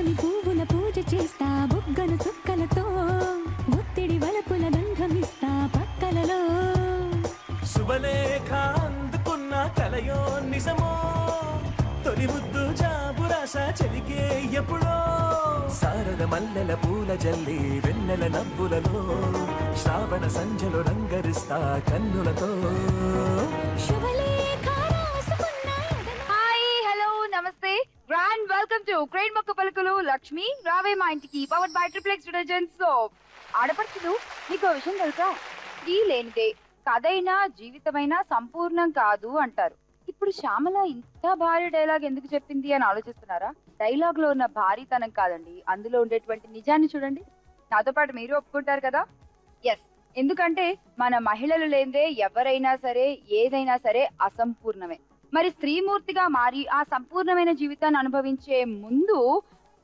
పువ్వులని పువ్వుల పూజ చేస్తా బుగ్గను చుక్కలతో ఒత్తిడి వలపుల గంధమిస్తా పక్కలలో శుభలేఖ అందుకున్న కలయో నిజమో తొలి ముద్దు జాబురాస చెలికే ఎప్పుడో సారద మల్లెల పూల జల్లి వెన్నెల నవ్వులలో శ్రావణ సంధ్యలో రంగరిస్తా కన్నులతో శుభలేఖ రాసుకున్న హాయ్ హలో నమస్తే గ్రాండ్ వెల్కమ్ టు క్రెయిన్ మొక్క పలుకులు లక్ష్మి రావే మా ఇంటికి powered by triplex detergent soap. ఆడపడుచులు మీకు విషయం తెలుసా, ఈ లేనిదే కథైనా జీవితమైనా సంపూర్ణం కాదు అంటారు. ఇప్పుడు శ్యామల ఇంత భారీ డైలాగ్ ఎందుకు చెప్పింది అని ఆలోచిస్తున్నారా? డైలాగ్ లో ఉన్న భారీతనం కాదండి, అందులో ఉండేటువంటి నిజాన్ని చూడండి. నాతో పాటు మీరు ఒప్పుకుంటారు కదా? ఎస్, ఎందుకంటే మన మహిళలు లేనిదే ఎవరైనా సరే ఏదైనా సరే అసంపూర్ణమే. మరి స్త్రీమూర్తిగా మారి ఆ సంపూర్ణమైన జీవితాన్ని అనుభవించే ముందు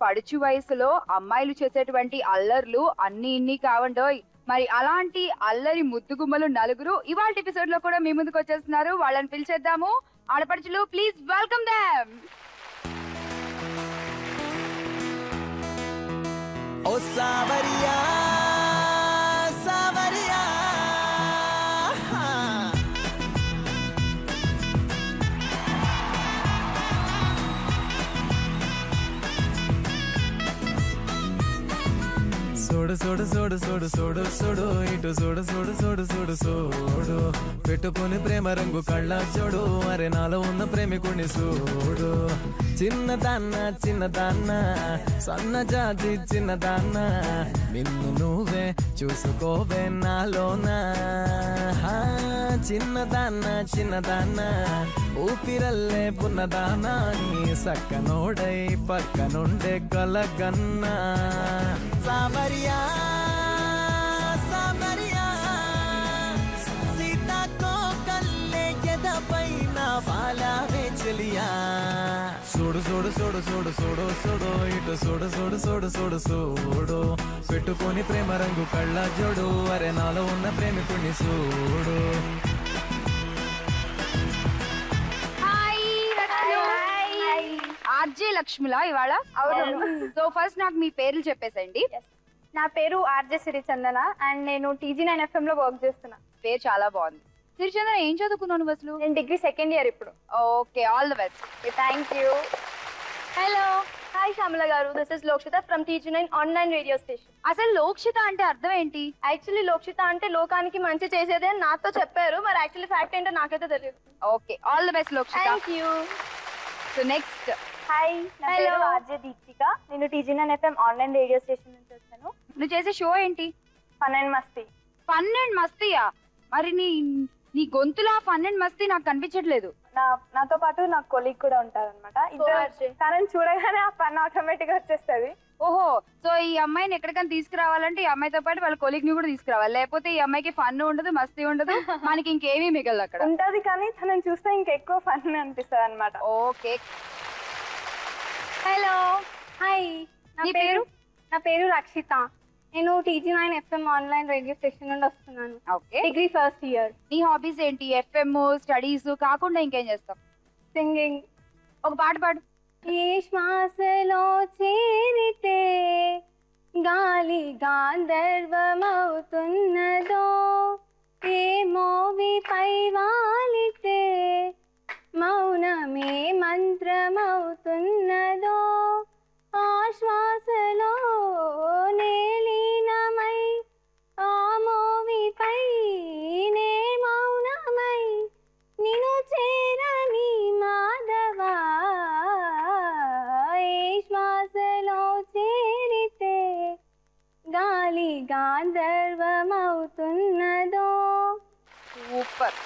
పడుచు వయసులో అమ్మాయిలు చేసేటువంటి అల్లర్లు అన్ని ఇన్ని కావండోయ్. మరి అలాంటి అల్లరి ముద్దుగుమ్మలు నలుగురు ఇవాళ ఎపిసోడ్ లో కూడా మీ ముందుకు వచ్చేస్తున్నారు. వాళ్ళని పిలిచేద్దాము. ఆడపడుచులు ప్లీజ్ వెల్కమ్ దెమ్. ఓ సావరియా సావరియా సోడు సోడు సోడు సోడు సోడు సోడు ఇటు సోడు సోడు సోడు సోడు సోడు పెట్టుకుని ప్రేమ రంగు కళ్ళ చూడు అరే నాలో ఉన్న ప్రేమికుని చూడు చిన్నదాన్న చిన్నదాన్న సన్న జాతి చిన్నదాన్న నిన్ను నువ్వే చూసుకోవే నాలోనా చిన్నదాన్న చిన్నదాన్న ఊపిరల్లే పున్నదానా నీ సక్కనోడై పక్కనుండే కలగన్నా సామరియా సామరియా సీతాకో కల్లే ఎదపైన బాలావే చెలియా చూడు చూడు చూడు చూడు చూడు చూడు ఇటు చూడు చూడు చూడు చూడు చూడు పెట్టుకొని ప్రేమ రంగు కళ్ళ జోడు అరే నాలో ఉన్న ప్రేమికుని చూడు. ఆర్జే లక్ష్మిలా ఇవాళ? సో ఫస్ట్ నాకు మీ పేర్లు చెప్పేసండి. నా పేరు ఆర్జే సిరిచందన అండ్ నేను TG9 FM లో వర్క్ చేస్తున్నా. పేరు చాలా బాగుంది. సిరిచందన ఏం చదువుకున్నావు నువ్వు అసలు? నేను డిగ్రీ సెకండ్ ఇయర్ ఇప్పుడు. Okay, all the best. Thank you. Hello, hi Shyamala గారు, this is Lokshitha from TG9 online radio station. అసలు లోక్షిత అంటే అర్థం ఏంటి? యాక్చువల్లీ లోక్షిత అంటే లోకానికి మంచి చేసేదే అని నాతో చెప్పారు, మరి యాక్చువల్లీ ఫ్యాక్ట్ ఏంటో నాకైతే తెలియదు. Okay, all the best Lokshitha. Thank you. So next, hi, నా పేరు ఆర్జే దీపిక. నేను TG9 FM online radio station నుంచి వచ్చాను. నువ్వు చేసే షో ఏంటి? ఫన్ అండ్ మస్తీ. ఫన్ అండ్ మస్తీయా? మరి నీ గొంతులో ఫన్ అండ్ మస్తీ నాకు కనిపించట్లేదు. నాతో పాటు నా కొలీగ్ కూడా ఉంటారన్నమాట. తనని చూడగానే ఆ ఫన్ ఆటోమేటిక్ గా వచ్చేస్తుంది. ఓహో, సో ఈ అమ్మాయిని ఎక్కడికైనా తీసుకురావాలంటే ఈ అమ్మాయితో పాటు వాళ్ళ కొలీగ్ ని కూడా తీసుకురావాలి, లేకపోతే ఈ అమ్మాయికి ఫన్ ఉండదు మస్తీ ఉండదు, మనకి ఇంకేమీ మిగలదు అక్కడ. ఉంటది కానీ తనని చూస్తే ఇంకెక్కువ ఫన్ అనిపిస్తుంది అనమాట. ఓకే, హలో, హాయ్, నా పేరు రక్షిత. నేను TG9 FM online radio station నుండి వస్తున్నాను. Okay, degree first year. నీ హాబీస్ ఏంటి? FM స్టడీస్ కాకుండా ఇంకేం చేస్తావు? సింగింగ్. ఒక పాట పాడు. ఏ శ్వాసలో చేరితే గాలి గాంధర్వమవుతున్నదో, ఏ మోవిపై వాలితే మౌనమే మంత్రమవుతున్నదో, ఆ శ్వాసలో నేలీనమై ఆ మోవిపై నే మౌనమై నిన్ను చేరని మాధవా, ఏ శ్వాసలో చేరితే గాలి గాంధర్వమవుతున్నదో. Super,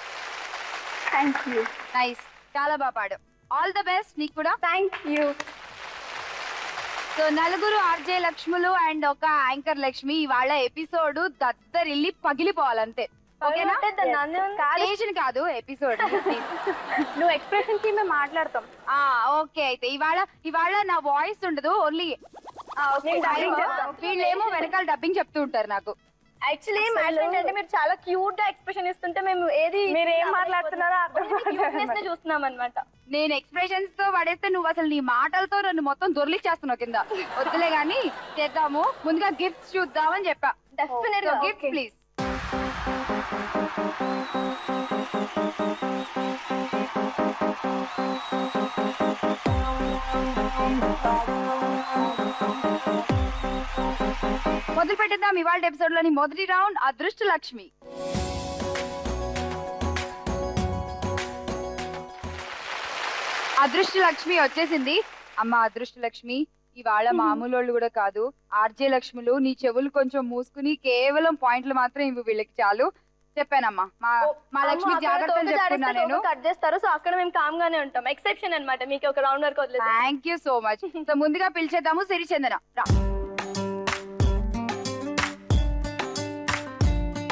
thank you. నైస్, చాలా బాగా పాడు. ఆల్ ద బెస్ట్ నీకు కూడా. Thank you. సో నలుగురు ఆర్జే లక్ష్ములు అండ్ ఒక యాంకర్ లక్ష్మి ఇవాళ ఎపిసోడ్ దద్దరిల్లి పగిలిపోవాలంతే. ఓకేనా? స్టేషన్ కాదు ఎపిసోడ్. నువ్వు ఎక్స్ప్రెషన్ కి మేము మాట్లాడతాం. ఓకే, అయితే ఇవాళ నా వాయిస్ ఉండదు, ఓన్లీ వీళ్ళేమో వెనకాల డబ్బింగ్ చెప్తూ ఉంటారు నాకు. యాక్చువల్లీ మ్యాటర్ ఏంటంటే మీరు చాలా క్యూట్ గా ఎక్స్ప్రెషన్ ఇస్తుంటే మేము ఏది మీరు ఏం మాట్లాడుతున్నారో క్యూట్నెస్ చూస్తున్నాం అన్నమాట. నేను ఎక్స్ప్రెషన్స్ తో పడేస్తే నువ్వు అసలు నీ మాటలతో నన్ను మొత్తం దొర్లిచ్చేస్తున్నావు కింద. వద్దులే గానీ చేద్దాము. ముందుగా గిఫ్ట్స్ చూద్దామని చెప్పా. డెఫినెట్ గా గిఫ్ట్ ప్లీజ్. మొదలు పెట్టిద్దాం ఇవాళ ఎపిసోడ్ లోని మొదటి రౌండ్ అదృష్ట లక్ష్మి. అదృష్ట లక్ష్మి వచ్చేసింది. అమ్మ అదృష్ట లక్ష్మి, ఇవాళ మామూలు కూడా కాదు, ఆర్జే లక్ష్ములు. నీ చెవులు కొంచెం మూసుకుని కేవలం పాయింట్లు మాత్రం ఇవి వీళ్ళకి చాలు. చెప్పానమ్మా, మా లక్ష్మి జాగ్రత్తలు చెప్తున్నా నేను. కట్ చేస్తారు, సో అక్కడ మేము కామ్ గానే ఉంటాం. ఎక్సెప్షన్ అన్నమాట, మీకు ఒక రౌండ్ వరకు వదిలేదు. Thank you so much. So ముందుగా పిలిచేద్దాము సిరిచందన.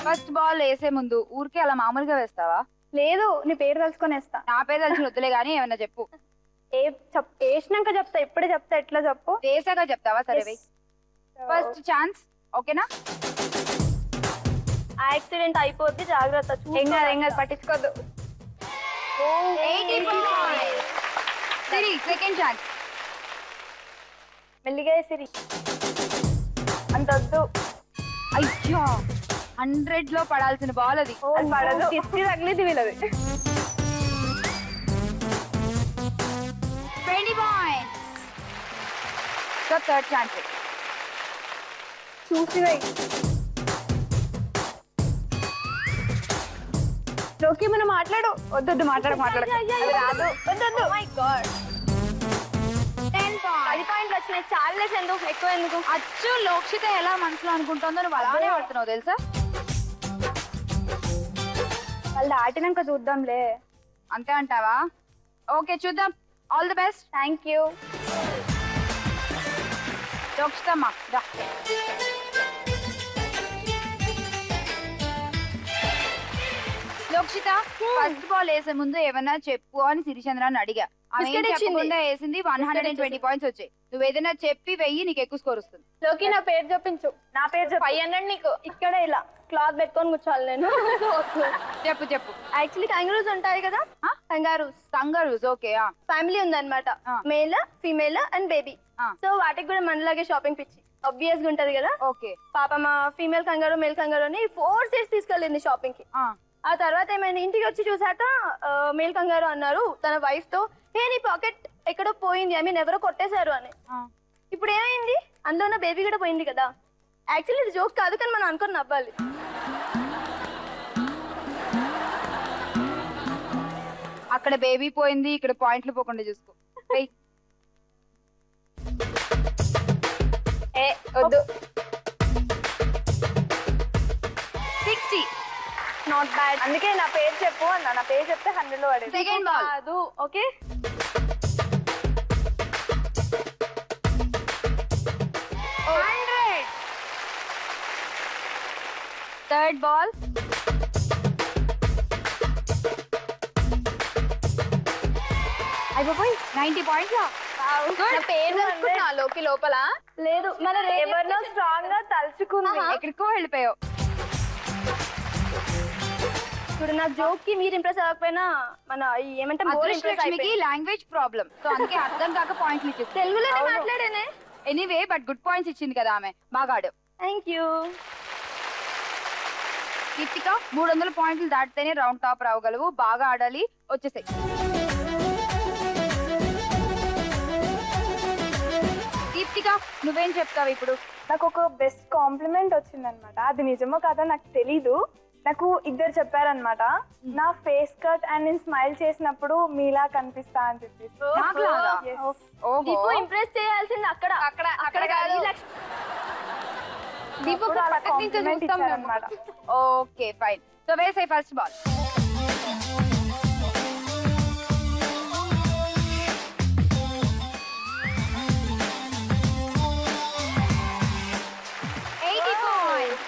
ఫస్ట్ బాల్ వేసే ముందు ఊరికే అలా మామూలుగా వేస్తావా? లేదు, నీ పేరు తెలుసుకొని వేస్తా. నా పేరు తెలిసిన వద్దులే గానీ ఏమన్నా చెప్పు. వేసినాక చెప్తా, ఇప్పుడే చెప్తా. ఎట్లా చెప్పు? వేసాగా చెప్తావా? సరే, ఫస్ట్ ఛాన్స్. ఓకేనా? యాక్సిడెంట్ అయిపోద్ది, జాగ్రత్త. ఏం కాదు, పట్టించుకోద్దు. సిరి సెకండ్ ఛాన్స్. మెల్లిగా సిరి, అంత వద్దు. అయ్యో, 100 లో పడాల్సిన బాల్ అది. పడదు, తగిలిది వీళ్ళది. 20 points. So third chance. చూసి ఓకే, మనం మాట్లాడు. వద్దు, మాట్లాడు. రాదు, వద్దు. My God, 10 points. 10 పాయింట్లు వచ్చినాయి. చాలా ఎందుకు ఎక్కువ ఎందుకు? అచ్చు లోక్షిత ఎలా మనసులో అనుకుంటుందో నువ్వు అలానే ఆడుతున్నావు తెలుసా. వాళ్ళు ఆడినాక చూద్దాంలే. అంతే అంటావా? ఓకే, చూద్దాం. All the best. Thank you. లోక్షితమ్మా రా. లోక్షిత, ఫస్ట్ బాల్ వేసే ముందు ఏమన్నా చెప్పు అని సిరిచంద్రాన్ని అడిగా. ఆమె ఏం చెప్పకుండా వేసింది. 120 పాయింట్స్ వచ్చాయి. నువ్వు ఏదైనా చెప్పి వెయ్యి, నీకు ఎక్కువ స్కోర్ వస్తుంది. లోకి నా పేరు చెప్పించు. నా పేరు 500 నీకు. ఇక్కడ ఇలా క్లాత్ పెట్టుకొని కూర్చోవాలి నేను. చెప్పు. యాక్చువల్లీ కంగారూస్ ఉంటాయి కదా, కంగారూస్. ఓకే, ఫ్యామిలీ ఉందన్నమాట. Male, female and baby. So వాటికి కూడా మనలాగే షాపింగ్ పిచ్చి ఆబ్వియస్ గా ఉంటది కదా. ఓకే. పాప మా ఫీమేల్ కంగారు మేల్ కంగారు అని 4 days తీసుకెళ్ళింది షాపింగ్ కి. ఆ తర్వాత ఏమైనా ఇంటికి వచ్చి చూసాక మేల్ కంగారు అన్నారు తన వైఫ్ తో, హే నీ పాకెట్ ఎక్కడో పోయింది, ఐ మీన్ ఎవరో కొట్టేశారు అని. ఇప్పుడు ఏమైంది? అందులో ఉన్న బేబీ కూడా పోయింది కదా. యాక్చువల్లీ ఇది జోక్ కాదు, కానీ మనం అనుకుని నవ్వాలి. అక్కడ బేబీ పోయింది, ఇక్కడ పాయింట్లు పోకుండా చూసుకో. వద్దు. 60. Not bad. అందుకే నా పేరు చెప్పు అన్న. నా పేరు చెప్తే 100 లో పడేది. Second ball. కాదు, ఓకే. Third ball. అయిపోయి 90 పాయింట్స్. లోకి లోపల లేదు, మన ఎవరినో స్ట్రాంగ్ గా తలుచుకుంది. ఎక్కడికో వెళ్ళిపోయావు. ఇప్పుడు నా జోక్ కి మీరు ఇంప్రెస్ అవ్వకపోయినా మన ఏమంటే లక్ష్మికి లాంగ్వేజ్ ప్రాబ్లం, సో అందుకే అర్థం కాక పాయింట్లు ఇచ్చేసి తెలుగులోనే మాట్లాడేనే. ఎనీవే, బట్ గుడ్ పాయింట్స్ ఇచ్చింది కదా ఆమె. బాగా ఆడు. Thank you. కీర్తిక, 300 పాయింట్లు దాటితేనే రౌండ్ టాప్ రావగలవు. బాగా ఆడాలి. వచ్చేసాయి. కీర్తిక, నువ్వేం చెప్తావు ఇప్పుడు? నాకు ఒక బెస్ట్ కాంప్లిమెంట్ వచ్చిందనమాట. అది నిజమో కాదా నాకు తెలీదు. నాకు ఇద్దరు చెప్పారనమాట, నా ఫేస్ కట్ అండ్ నేను స్మైల్ చేసినప్పుడు మీలా కనిపిస్తా అని చెప్పేసి. ఇంప్రెస్ చేయాల్సింది అక్కడ అక్కడ అక్కడ కాదు. Okay fine. సో వేసే first ball.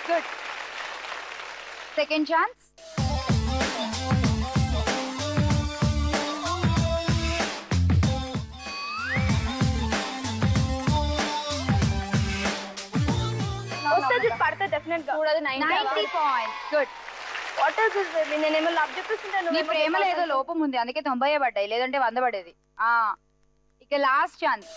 Good. Second chance. వస్తుంది, పడతా డెఫినెట్ గా కూడా 90 points. Good. What is this baby? నేనేమో లవ్ చూపిస్తుంటాను. నీ ప్రేమలో ఏదో లోపం ఉంది, అందుకే 90 పడ్డాయి, లేదంటే 100 పడేది. ఇక లాస్ట్ ఛాన్స్.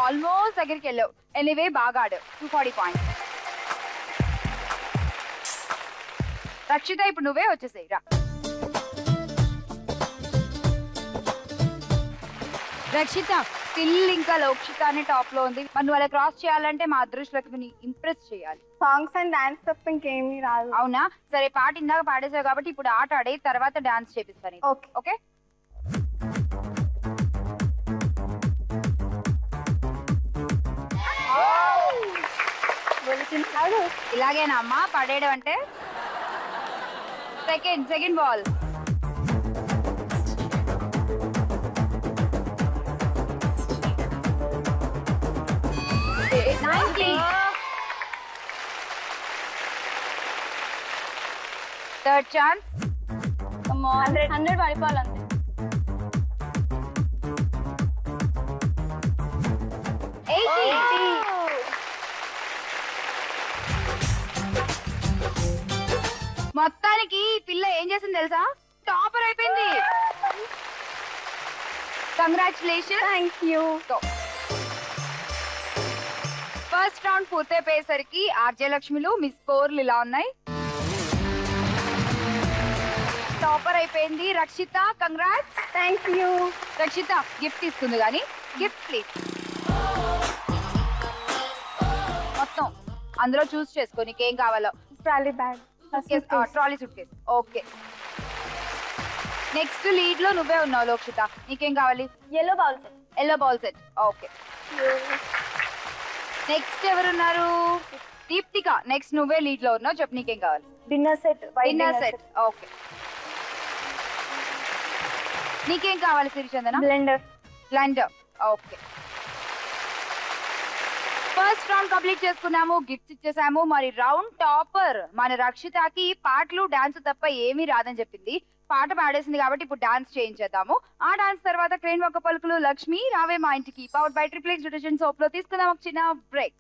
ఆల్మోస్ట్ దగ్గరికి వెళ్ళావు. ఎనీవే బాగా ఆడావు. 240 పాయింట్స్. రక్షిత ఇప్పుడు నువ్వే వచ్చేసేయి రా. రక్షిత స్టిల్ ఇంకా లోక్షిత అనే టాప్ లో ఉంది. మరి నువ్వు అలా క్రాస్ చేయాలంటే మా అదృష్టలక్ష్మిని ఇంప్రెస్ చేయాలి. సాంగ్స్ అండ్ డాన్స్ తప్ప ఇంకేమీ రాదు. అవునా? సరే, పాట ఇందాక పాడేసావు కాబట్టి ఇప్పుడు ఆట ఆడే తర్వాత డాన్స్ చేపిస్తాను. Okay okay. ఇలాగేనా అమ్మా పడేయడం అంటే? Second ball. Third chance. 100 పడిపోవాలంతే. 80. మొత్తానికి పిల్ల ఏం చేసింది తెలుసా? టాపర్ అయిపోయింది. Congratulation. Thank you. First round పూర్తయిపోయేసరికి ఆర్జే లక్ష్మిలు మీ స్కోర్లు ఇలా ఉన్నాయి. టాపర్ అయిపోయింది Rakshitha. Congrats. Thank you. Rakshitha gift తీసుకుంది కానీ గిఫ్ట్ ప్లీజ్. మొత్తం అందులో చూస్ చేసుకో నీకేం కావాలో. Trolley bag, trolley suit case. Okay. Next lead లో నువ్వే ఉన్నావు లోక్షిత. నీకేం కావాలి? yellow ball set. Yellow ball set. Okay. Next ఎవరున్నారు? దీప్తిక. నెక్స్ట్ నువ్వే లీడ్ లో ఉన్నావు. చెప్పు నీకేం కావాలి? Dinner set. Dinner set. Okay. నీకేం కావాలి Sirichandana? Blender. Okay. First round complete చేసుకున్నాము, గిఫ్ట్స్ ఇచ్చేసాము. మరి రౌండ్ టాపర్ మన రక్షితకి పాటలు డాన్స్ తప్ప ఏమీ రాదని చెప్పింది. పాట పాడేసింది కాబట్టి ఇప్పుడు డాన్స్ చేయించేద్దాము. ఆ డాన్స్ తర్వాత క్రేన్ ఒక పలుకులు లక్ష్మి రావే మా ఇంటికి powered by triplex detergent soap లో తీసుకుందాం ఒక చిన్న బ్రేక్.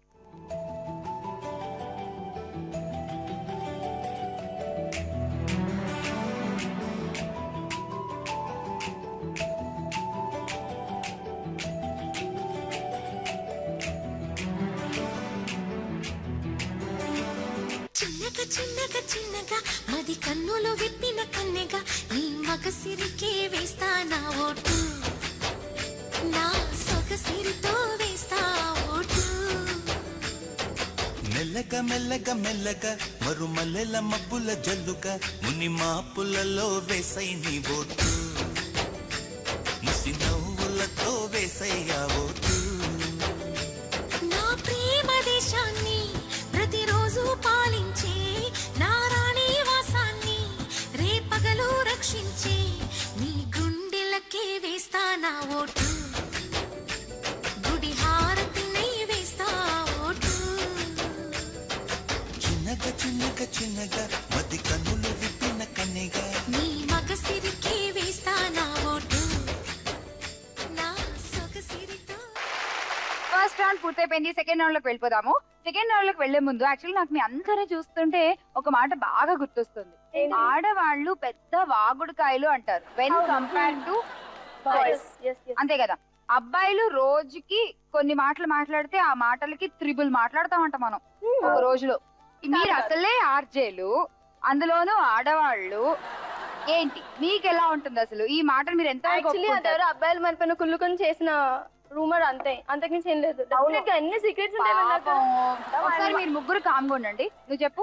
చిన్నగా మది కన్నులో విప్పిన కన్నెగా నీ మగసిరికే వేస్తా నా ఓటు, నా సొగసిరితో వేస్తా ఓటు. మెల్లగా మరుమల్లెల మబ్బుల జల్లుగా ముని మాపులలో వేసై నీ ఓటు, ముసి నవ్వులతో వేసయ్యా ఓటు. నా ప్రేమ దేశాన్ని ప్రతిరోజు పాలించే నా రాణి వాసాన్ని రేపగలు రక్షించే నీ గుండెలకే వేస్తా నా ఓటు, గుడి హారతినై వేస్తా ఓటు. చిన్నగా మతి కన్నులు విప్పిన కన్నెగా నీ మగసిరికే వేస్తా నా ఓటు, నా సొగసిరితో. ఫస్ట్ రౌండ్ పూర్తయిపోయింది. సెకండ్ రౌండ్ లోకి వెళ్ళిపోదాము. సెకండ్ రౌండ్ లోకి వెళ్లే ముందు యాక్చువల్లీ నాకు మీ అందరూ చూస్తుంటే ఒక మాట బాగా గుర్తొస్తుంది. ఆడవాళ్ళు పెద్ద వాగుడుకాయలు అంటారు వెన్ కంపేర్ టు బాయ్స్. అంతే కదా? అబ్బాయిలు రోజుకి కొన్ని మాటలు మాట్లాడితే ఆ మాటలకి త్రిబుల్ మాట్లాడతామంట మనం ఒక రోజులో. మీరు అసలే ఆర్జేలు, అందులోనూ ఆడవాళ్ళు. ఏంటి మీకు ఎలా ఉంటుంది అసలు ఈ మాటలు? మీరు ఎంత అబ్బాయిలు మన పైన కుళ్ళుకొని చేసిన రూమర్ అంతే, అంతకుమించి ఏం లేదు. ఎన్ని సీక్రెట్స్ ఒకసారి మీరు ముగ్గురు కామ్గా ఉండండి. నువ్వు చెప్పు.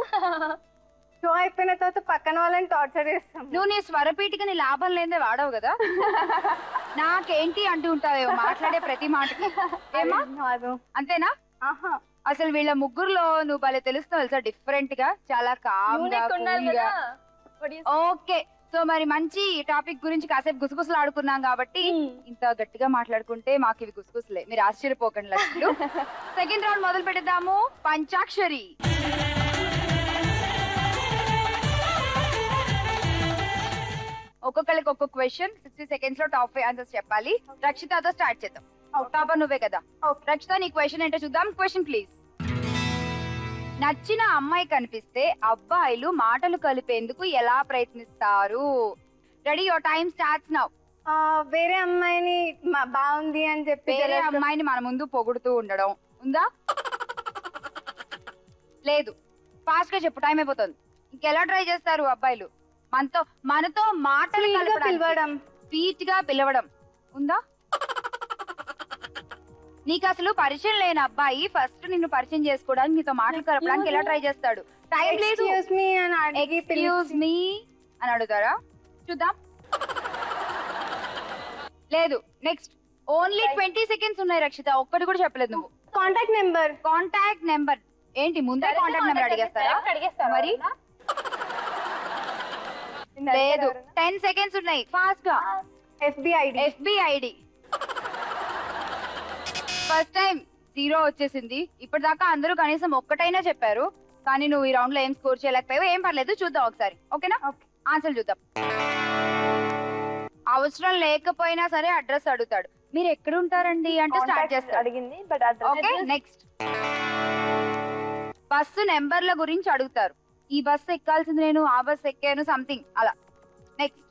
షో అయిపోయిన తర్వాత పక్కన వాళ్ళని టార్చర్ చేస్తాం. నువ్వు నీ స్వరపీటికి నీ లాభం లేదే వాడవు కదా. నాకేంటి అంటూ ఉంటావేమో మాట్లాడే ప్రతి మాటకి. ఏమా అంతేనా? అసలు వీళ్ళ ముగ్గురులో నువ్వు భలే తెలుస్తావు తెలుసా, డిఫరెంట్ గా, చాలా కామ్గా. ఓకే, సో మరి మంచి టాపిక్ గురించి కాసేపు గుసగుసలు ఆడుకున్నాం కాబట్టి ఇంత గట్టిగా మాట్లాడుకుంటే మాకు ఇవి గుసగుసలే, మీరు ఆశ్చర్యపోకండి లక్ష్యులు. సెకండ్ రౌండ్ మొదలు పెడదాము. పంచాక్షరి. ఒక్కొక్కరికి ఒక్కొక్క క్వశ్చన్ 60 seconds లో టాప్ 5 ఆన్సర్స్ చెప్పాలి. రక్షితతో స్టార్ట్ చేద్దాం. టాపర్ నువ్వే కదా. రక్షిత నీ క్వశ్చన్ ఏంటో చూద్దాం. Question please. నచ్చిన అమ్మాయి కనిపిస్తే అబ్బాయిలు మాటలు కలిపేందుకు ఎలా ప్రయత్నిస్తారు? Ready, your time starts now. వేరే అమ్మాయిని బాగుంది అని చెప్పి వేరే అమ్మాయిని మన ముందు పొగుడుతూ ఉండడం ఉందా? లేదు. ఫాస్ట్ గా చెప్పు, టైం అయిపోతుంది. ఇంకెలా ట్రై చేస్తారు అబ్బాయిలు? మనతో మాటలు పిలవడం, స్వీట్ గా పిలవడం ఉందా? నీకు అసలు పరిచయం లేని అబ్బాయి ఫస్ట్ నిన్ను పరిచయం చేసుకోవడానికి నీతో మాటలు కలపడానికి ఎలా ట్రై చేస్తాడు? టైం లేదు. ఎక్స్క్యూజ్ మీ అని అడుగుతారా? చూద్దాం. లేదు. నెక్స్ట్. ఓన్లీ 20 seconds ఉన్నాయి రక్షిత, ఒక్కటి కూడా చెప్పలేదు నువ్వు. కాంటాక్ట్ నెంబర్ ఏంటి? ముందే కాంటాక్ట్ నెంబర్ అడిగేస్తారా మరి? లేదు. 10 seconds ఉన్నాయి, ఫాస్ట్ గా. FB ID. ఫస్ట్ టైం 0 వచ్చేసింది. ఇప్పటిదాకా అందరూ కనీసం ఒక్కటైనా చెప్పారు, కానీ నువ్వు ఈ రౌండ్ లో ఏం స్కోర్ చేయలేకపోయావు. ఏం పర్లేదు, చూద్దాం ఒకసారి. ఓకేనా? ఆన్సర్ చూద్దాం. అవసరం లేకపోయినా సరే అడ్రస్ అడుగుతాడు. మీరు ఎక్కడ ఉంటారండి అంటే స్టార్ట్ చేస్తాడు. Okay, next. బస్సు నెంబర్ల గురించి అడుగుతారు. ఈ బస్సు ఎక్కాల్సింది నేను, ఆ బస్సు ఎక్కాను, సంథింగ్ అలా. నెక్స్ట్.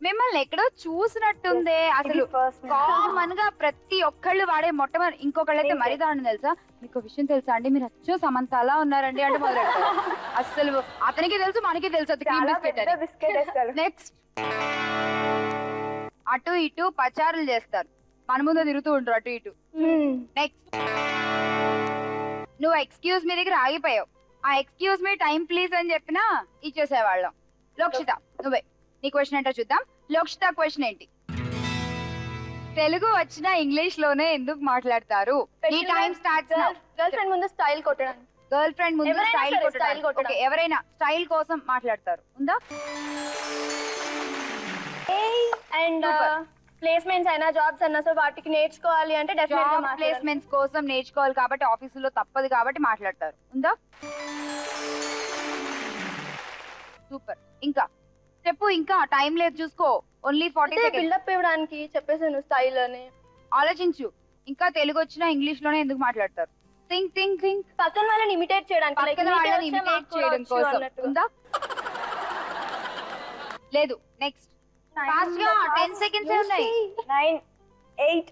మిమ్మల్ని ఎక్కడో చూసినట్టుందే. అసలు కామన్ గా ప్రతి ఒక్కళ్ళు వాడే మొట్టమొదటి. ఇంకొకళ్ళు అయితే మరీ దారుణం తెలుసా? మీకు విషయం తెలుసా అండి, మీరు అచ్చో సమంత అలా ఉన్నారండి అంటే మొదలెడతారు. అసలు అతనికి తెలుసు, మనకి తెలుసు. నెక్స్ట్. అటు ఇటు పచారులు చేస్తారు, మన ముందు తిరుగుతూ ఉంటారు అటు ఇటు. నెక్స్ట్. నువ్వు ఎక్స్క్యూజ్ మీ దగ్గర ఆగిపోయావు. ఆ ఎక్స్క్యూజ్ మీ టైం ప్లీజ్ అని చెప్పినా ఇచ్చేసేవాళ్ళం. లోక్షిత నువ్వే, నీ క్వశ్చన్ ఏంటో చూద్దాం. లోక్షిత క్వశ్చన్ ఏంటి? తెలుగు వచ్చినా ఇంగ్లీష్ లోనే ఎందుకు మాట్లాడతారు? నీ time starts now. Girl friend ముందు స్టైల్ కొట్టడానికి. గర్ల్ ఫ్రెండ్ ముందు స్టైల్ కొట్టడానికి. ఎవరైనా స్టైల్ కోసం మాట్లాడతారు ఉందా? అండ్ ప్లేస్మెంట్స్ అయినా జాబ్స్ అయినా సో వాటికి నేర్చుకోవాలి అంటే జాబ్ ప్లేస్మెంట్స్ కోసం నేర్చుకోవాలి కాబట్టి ఆఫీసులో తప్పదు కాబట్టి మాట్లాడతారు ఉందా? సూపర్. ఇంకా చెప్పు. ఇంకా టైం లేదు, చూసుకో. Only 40 seconds. బిల్డప్ ఇవ్వడానికి చెప్పేసాను స్టైల్ అని. ఆలోచించు. ఇంకా తెలుగు వచ్చినా ఇంగ్లీష్ లోనే ఎందుకు మాట్లాడతారు? Think think think. పక్కన వాళ్ళని ఇమిటేట్ చేయడానికి, పక్కన వాళ్ళని ఇమిటేట్ చేయడం కోసం ఉందా? లేదు. నెక్స్ట్. ఫాస్ట్ గా 10 seconds ఉన్నాయి. 9 8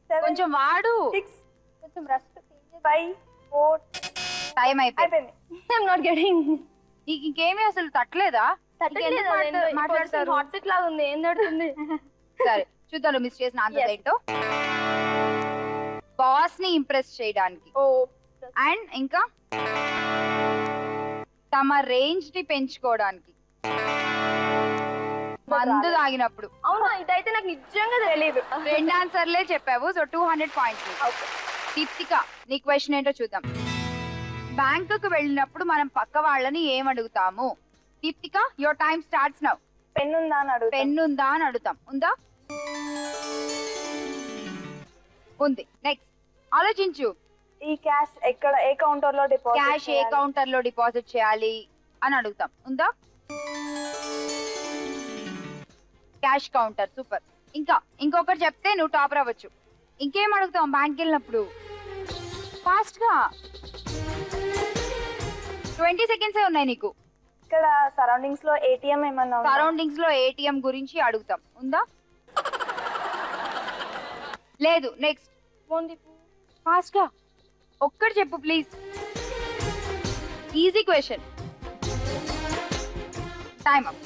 7 కొంచెం వాడు. 6 కొంచెం రస్ట్ 5 4 టైం అయిపోయింది. I'm not getting. నీకు ఇంకేమీ అసలు తట్టలేదా? మాట్లాడతారు. హాట్ సిట్ లాగా ఉంది, ఏం నడుతుంది? సరే చూద్దాం మిస్ చేసిన ఆన్సర్ ఏంటో. బాస్ ని ఇంప్రెస్ చేయడానికి. అండ్ ఇంకా తమ రేంజ్ ని పెంచుకోవడానికి. మందు తాగినప్పుడు. అవునా? ఇదైతే నాకు నిజంగా తెలియదు. 2 ఆన్సర్లే చెప్పావు, సో 200 points. దీప్తిక నీ క్వశ్చన్ ఏంటో చూద్దాం. బ్యాంకుకు వెళ్ళినప్పుడు మనం పక్క వాళ్ళని ఏం అడుగుతాము? Deepthika your time starts now. Pen ఉందా అని అడుగుతాం. ఉందా? ఉంది. నెక్స్ట్. ఆలోచించు. ఈ క్యాష్ ఎక్కడ, ఏ కౌంటర్ లో డిపాజిట్, క్యాష్ ఏ కౌంటర్ లో డిపాజిట్ చేయాలి అని అడుగుతాం. ఉందా? Cash counter. సూపర్. ఇంకా ఇంకొకటి చెప్తే నువ్వు టాపర్ అవ్వచ్చు. ఇంకేం అడుగుతాం బ్యాంక్ వెళ్ళినప్పుడు? ఫాస్ట్ గా 20 seconds ఉన్నాయి నీకు. ఇక్కడ సరౌండింగ్స్ లో ఏటీఎం ఏమన్నా? సరౌండింగ్స్ లో ఏటీఎం గురించి అడుగుతాం. ఉందా? లేదు. నెక్స్ట్. ఫాస్ట్ గా ఒక్కటి చెప్పు please. Easy question. Time up.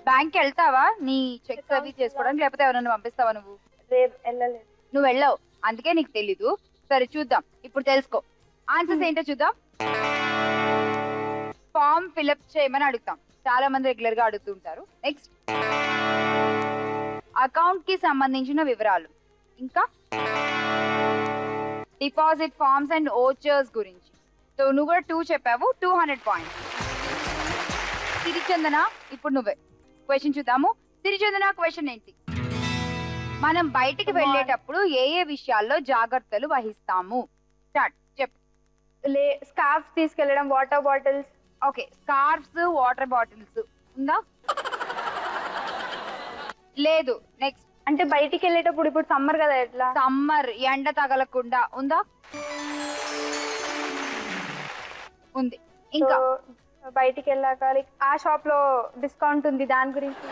Bank వెళ్తావా నీ చెక్ సర్వీస్ చేసుకోవడానికి, లేకపోతే ఎవరైనా పంపిస్తావా? నువ్వు వెళ్ళలేదు. నువ్వు వెళ్ళావు, అందుకే నీకు తెలీదు. సరే చూద్దాం, ఇప్పుడు తెలుసుకో. ఆన్సర్స్ ఏంటో చూద్దాం. ఫామ్ ఫిల్అప్ చేయమని అడుగుతాం, చాలా మంది రెగ్యులర్ గా అడుగుతుంటారు. నెక్స్ట్. అకౌంట్ కి సంబంధించిన వివరాలు. ఇంకా డిపాజిట్ ఫార్మ్స్ అండ్ ఓచర్స్ గురించి. సో నువ్వు కూడా 2 చెప్పావు, 200 points. సిరిచందన ఇప్పుడు నువ్వే క్వశ్చన్ చూద్దాము. సిరిచందన క్వశ్చన్ ఏంటి? మనం బయటికి వెళ్ళేటప్పుడు ఏ ఏ విషయాల్లో జాగ్రత్తలు వహిస్తాము? స్టార్ట్ చెప్పు. స్కార్ఫ్స్ తీసుకెళ్ళడం, water bottles. Okay, scarfs, water bottles ఉందా? లేదు. నెక్స్ట్. అంటే బయటికి వెళ్ళేటప్పుడు ఇప్పుడు సమ్మర్ కదా, ఎట్లా? సమ్మర్ ఎండ తగలకుండా ఉందా? ఉంది. ఇంకా బయటికి వెళ్ళాక ఆ షాప్ లో డిస్కౌంట్ ఉంది, దాని గురించి.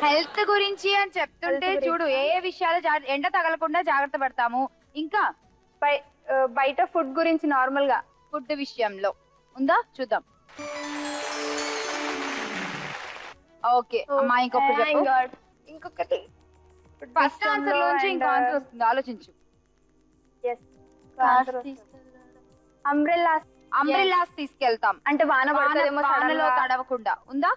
హెల్త్ గురించి అని చెప్తుంటే చూడు ఏ ఏ విషయాలు ఎండ తగలకుండా జాగ్రత్త పడతాము. ఇంకా బయట ఫుడ్ గురించి నార్మల్ గా ఫుడ్ విషయంలో ఉందా? చూద్దాం. ఓకే అమ్మా, ఇంకొకటి చెప్పు. ఇంకొకటి ఫస్ట్ ఆన్సర్ లోంచి ఇంకో ఆన్సర్ వస్తుంది, ఆలోచించు. అంబ్రెల్లాస్ తీసుకెళ్తాం అంటే వానలో తడవకుండా ఉందా?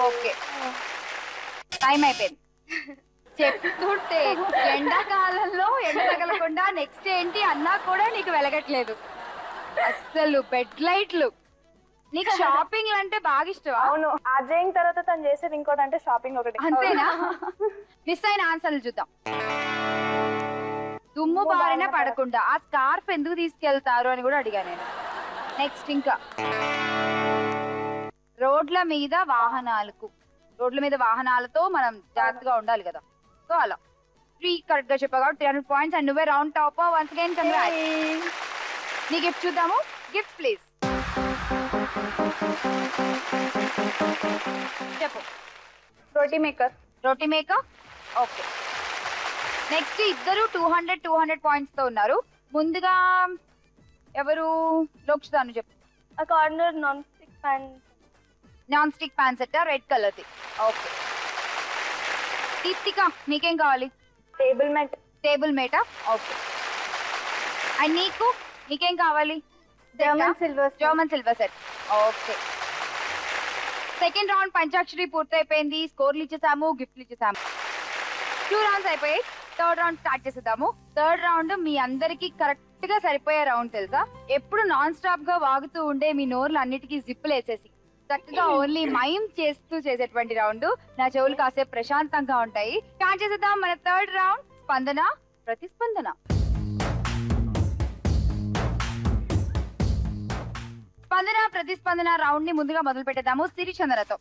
ఓకే టైం అయిపోయింది. చెప్తుంటే ఎండాకాలంలో ఎండ తగలకుండా నెక్స్ట్ ఏంటి అన్నా కూడా నీకు వెలగట్లేదు అస్సలు. బెడ్ లైట్లు. నీకు షాపింగ్ అంటే బాగా ఇష్టం. అవును, అజయ్ తర్వాత తను చేసేది ఇంకోటి అంటే షాపింగ్ ఒకటి. అంతేనా? మిస్ అయిన ఆన్సర్లు చూద్దాం. దుమ్ము బారిన పడకుండా ఆ స్కార్ఫ్ ఎందుకు తీసుకెళ్తారు అని కూడా అడిగా నేను. నెక్స్ట్ ఇంకా రోడ్ల మీద వాహనాలతో మనం జాగ్రత్తగా ఉండాలి కదా. సో అలా 3 కరెక్ట్ గా చెప్పగా 300 పాయింట్స్ అండ్ నువ్వే round topper. Once again congrats. నీ గిఫ్ట్ చూద్దాము. గిఫ్ట్ ప్లీజ్ చెప్పు. రోటీ మేకర్. ఓకే. నెక్స్ట్ ఇద్దరు 200 పాయింట్స్ తో ఉన్నారు. ముందుగా ఎవరు? లోక్షితాను చెప్పు. Corner non stick pan set red colour ది. ఓకే. దీప్తిక నీకేం కావాలి? Table mat. ఓకే. అండ్ నీకేం కావాలి? German silver set. Okay. Second round పంచాక్షరి పూర్తయిపోయింది. స్కోర్లు ఇచ్చేసాము, గిఫ్ట్లు ఇచ్చేసాము. 2 రౌండ్స్ అయిపోయాయి. థర్డ్ రౌండ్ స్టార్ట్ చేసేద్దాము. థర్డ్ రౌండ్ మీ అందరికి కరెక్ట్ గా సరిపోయే రౌండ్ తెలుసా? ఎప్పుడు నాన్ స్టాప్ గా వాగుతూ ఉండే మీ నోర్లు అన్నిటికీ జిప్పులు వేసేసి చక్కగా ఓన్లీ మైమ్ చేస్తూ చేసేటువంటి రౌండ్. నా చెవులు కాసేపు ప్రశాంతంగా ఉంటాయి. స్టార్ట్ చేసేద్దాం మన థర్డ్ రౌండ్. స్పందన ప్రతిస్పందన. ప్రతిస్పందన రౌండ్ ని ముందుగా మొదలు పెట్టేద్దాము సిరిచందనతో.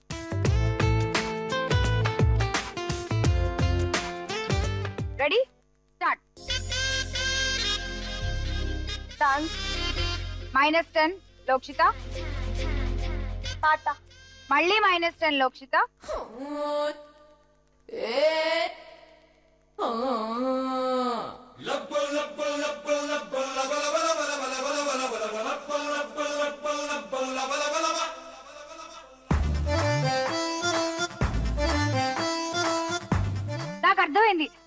రెడీ? స్టార్ట్. -10 లోక్షిత. పాట. మళ్ళీ -10 లోక్షిత.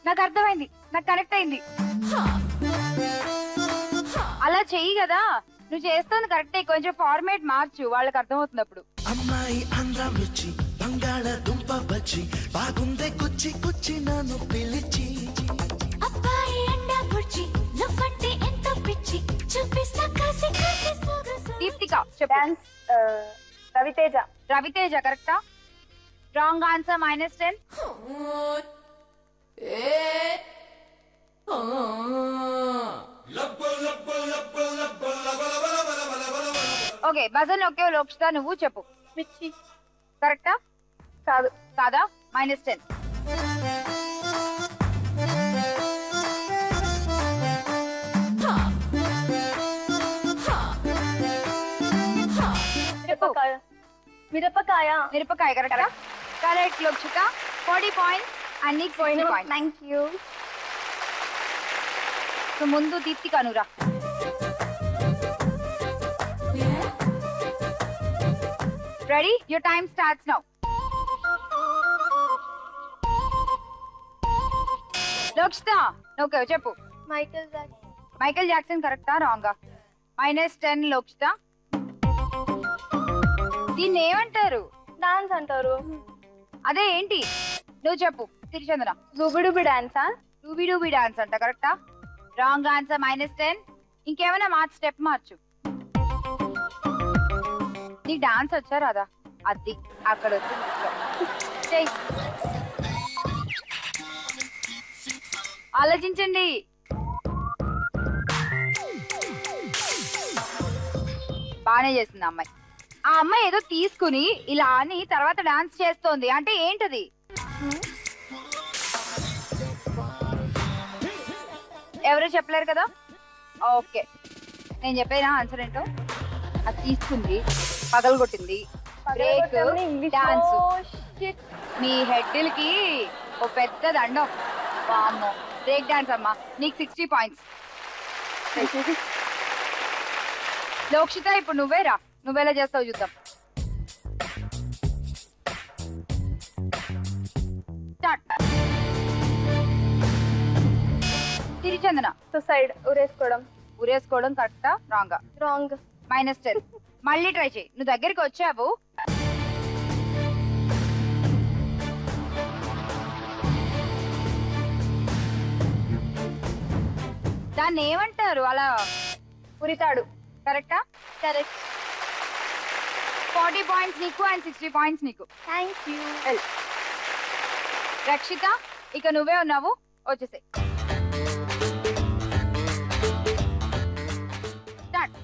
నాకు అర్థమైంది, నాకు కనెక్ట్ అయింది. అలా చెయ్యి కదా, నువ్వు చేస్తుంది కరెక్టే. కొంచెం ఫార్మేట్ మార్చు, వాళ్ళకి అర్థమవుతున్నప్పుడు. అమ్మాయి అందం రుచి బంగాళదుంప బజ్జి బాగుందే కుచ్చి కుచ్చి నన్ను పిలిచి అబ్బాయి అండా బుర్జి నువ్వంటే ఎంతో పిచ్చి చూపిస్తా కాసి కాసి సొగసు. దీప్తిక చెప్పు. రవితేజ కరెక్టా? Wrong answer. -10. ఓకే, బజన్ ఓకే. లోక్షిత నువ్వు చెప్పు. మిర్చి. కరెక్టా? కాదా? -10. మిరపకాయ కరెక్టా? కరెక్ట్ లోక్షిత. 40 పాయింట్స్ అండ్ నీకు 20 పాయింట్స్. Thank you. సో ముందు దీప్తిక అనురా. Ready? Your time starts now. Lokshitha okay చెప్పు. మైకేల్ జాక్సన్ కరెక్టా? రాంగా? -10 లోక్షిత. దీన్ని ఏమంటారు? డాన్స్ అంటారు. అదే ఏంటి? నువ్వు చెప్పు సిరిచంద్ర. డూబిడూబి డాన్సా? డూబిడూబి డాన్స్ అంట. కరెక్టా? Wrong answer. -10. ఇంకేమైనా స్టెప్ మార్చు. నీకు డాన్స్ వచ్చా రాదా? అది అక్కడ వచ్చి ఆలోచించండి. బానే చేసింది అమ్మాయి. ఆ అమ్మాయి ఏదో తీసుకుని ఇలా అని తర్వాత డాన్స్ చేస్తోంది అంటే ఏంటది? ఎవరు చెప్పలేరు కదా? ఓకే, నేను చెప్పేనా ఆన్సర్ ఏంటో. అది తీసుకుంది, పగలగొట్టింది, బ్రేక్ డాన్స్. మీ హెడ్లకి ఓ పెద్ద దండం. వామ్మో, బ్రేక్ డాన్స్ అమ్మా. నీకు 60 పాయింట్స్. లోక్షిత ఇప్పుడు నువ్వేరా, నువ్వెలా చేస్తావు చూద్దాం. స్టార్ట్. తిరిచందన. సైడ్ ఉరేసుకోవడం కరెక్టా రాంగా? రాంగ్. -10. మళ్ళీ ట్రై చేయి. నువ్వు దగ్గరికి వచ్చావు. దాన్ని ఏమంటారు అలా? ఉరితాడు. కరెక్టా? కరెక్ట్. 40 పాయింట్స్ నీకు అండ్ 60 పాయింట్స్ నీకు. Thank you. రక్షిత ఇక నువ్వే ఉన్నావు, వచ్చేసాయి. స్టార్ట్.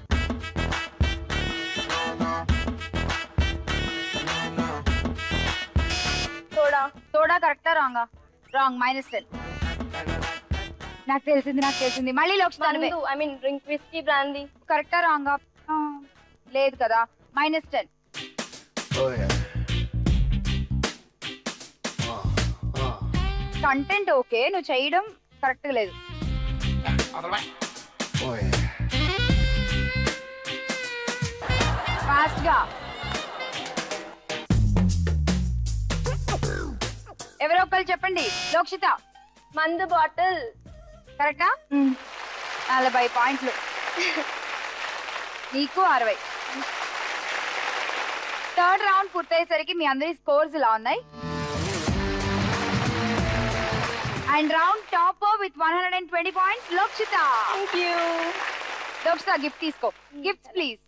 సోడా కరెక్టా రాంగా? రాంగ్. -10. నాకు తెలిసింది. మళ్ళీ Lokshitha I mean drink whisky brandy. కరెక్టా రాంగా? లేదు కదా. -10. కంటెంట్ ఓకే, నువ్వు చేయడం కరెక్ట్ లేదు. ఫాస్ట్ గా. ఎవరో ఒకరు చెప్పండి. లోక్షిత. మందు బాటిల్. కరెక్టా? 40 పాయింట్లు. నీకు 60. థర్డ్ రౌండ్ పూర్తయ్యేసరికి మీ అందరి స్కోర్స్ ఇలా ఉన్నాయి. And round topper with 120 points Lokshitha. Thank you. Lokshitha gift తీసుకో. Gifts please.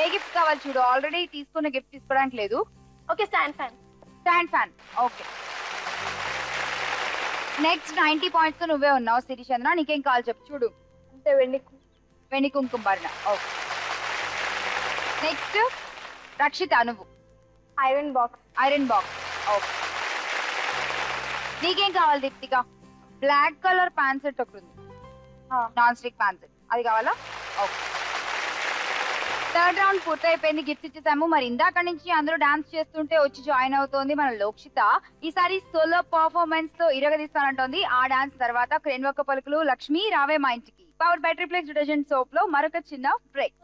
ఏ గిఫ్ట్ కావాలి చూడు. ఆల్రెడీ తీసుకున్న గిఫ్ట్ తీసుకోవడానికి లేదు. Okay, stand fan. Okay. Next 90 points తో నువ్వే ఉన్నావు సిరిచంద్ర. నీకేం కావాలి చెప్పు చూడు. అంటే వెండి కుంకుమ భరణ. ఓకే. నెక్స్ట్ రక్షిత నువ్వు. Iron box. ఓకే. నీకేం కావాలి Deeptika? Black colour pant set ఒకటి ఉంది, నాన్ స్టిక్ ప్యాంట్ సెట్, అది కావాలా? ఓకే. థర్డ్ రౌండ్ పూర్తయిపోయింది, గిఫ్ట్స్ ఇచ్చేసాము. మరి ఇందాక నుంచి అందరూ డాన్స్ చేస్తుంటే వచ్చి జాయిన్ అవుతోంది మన లోక్షిత. ఈసారి సోలో పర్ఫార్మెన్స్ తో ఇరగదీస్తానంటోంది. ఆ డాన్స్ తర్వాత క్రేన్ ఒక్క పలుకులు లక్ష్మి రావే మా ఇంటికి power battery plus detergent soap లో మరొక చిన్న బ్రేక్.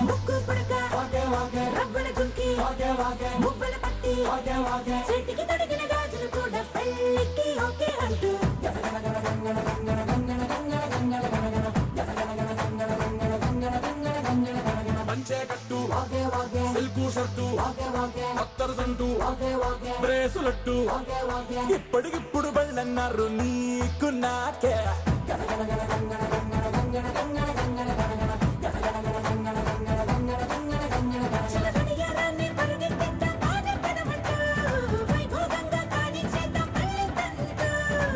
ముక్కు పుడక రవ్వల గుంకి మువ్వల పట్టి చేతికి తొడిగిన గాజులు కూడా పెళ్ళికి ఓకే అంటూ పంచే కట్టు సిల్కు షర్టు అత్తరు సంటు బ్రేసులట్టు ఇప్పటికిప్పుడు బళ్ళన్నారు నీకు నాకే.